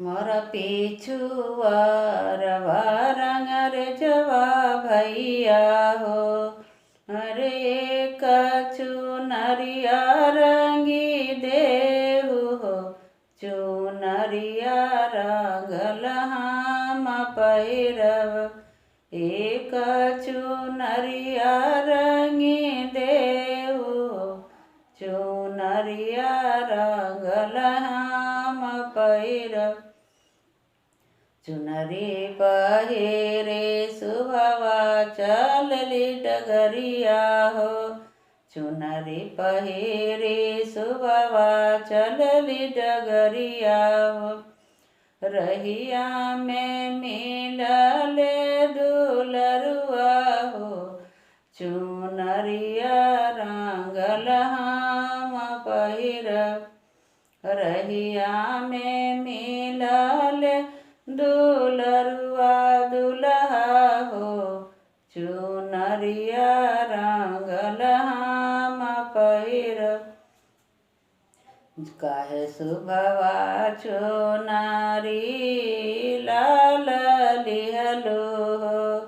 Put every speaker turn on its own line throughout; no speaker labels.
मोर पिछुआरवा रंगर जवा भैया हो। अरे कछु नरिया रंगी देहु हो। चुनरिया रंगल हम पहिरव। एक चुनरिया रंगी देहु हो। चुनरिया रंगल हम पहिरव। चुनरी पहिरे सुभवा चलली डगरिया हो। चुनरी पहिरे सुभवा चलली डगरिया हो। रहिया में मिलले दुलरुआ हो। चुनरिया रंगल हम पहिरव। रहिया में मिलले दुलरुआ दुल्हा हो। चुनरिया रंगल हम पहिरव। काहे सुभवा चुनरी लाल लिहलो हो।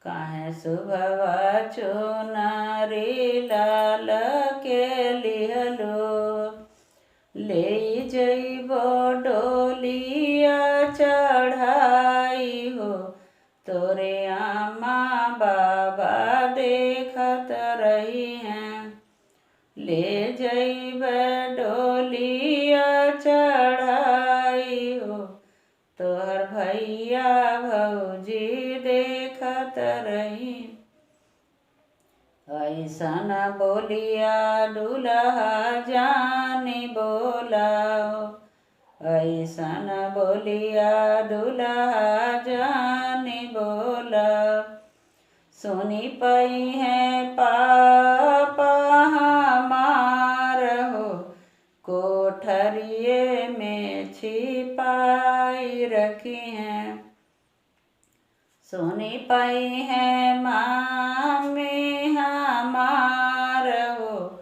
काहे सुभवा चुनरी लाल के लिहलो। ले जइबो डोलिया चढ़ाई हो। तोरे आमा बाबा देखत रही हैं। ले जइबे डोलिया चढ़ाई हो। तोहर भैया भौजी देखत रही। ऐसन बोलिया दुल्हा जानी बोलाओ। ऐसन बोलिया दुल्हा जानी बोलाओ। सुनी पई है पापा हमार हो। कोठरिए में छिपाई रखी हैं। सुनी पाई है मामी हमार हो।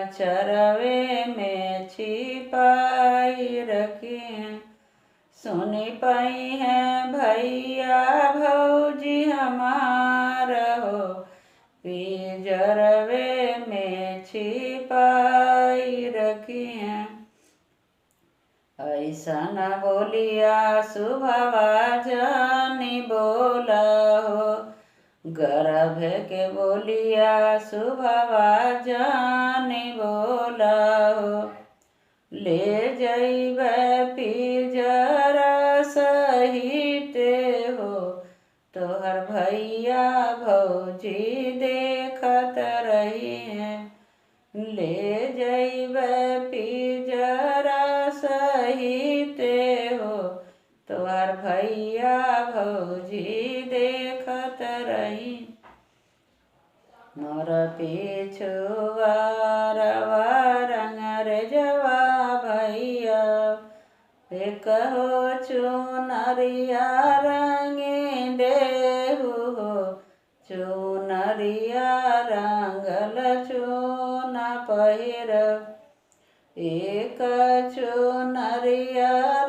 चरवे में छिपाई रखी हैं। सुनी पाई है भैया भौजी हमार हो। पिंजरवे में छिपाई रखी हैं। ऐसन बोलिया सुभवा जानी बोला हो। गर्भ के बोलिया सुभवा जानी बोला हो। ले जइबे पिंजरा सहित हो। तोहर भैया भौजी देखत रही हैं। ले जइबे पिंजरा सहित हो। तोहर भैया भौजी देखत रही। मोर पिछुआरवा रंगर जवा भैया। एक हो चुनरिया रंगी देहु हो। चुनरिया रंगल चुन पहिरव। एक चुनरिया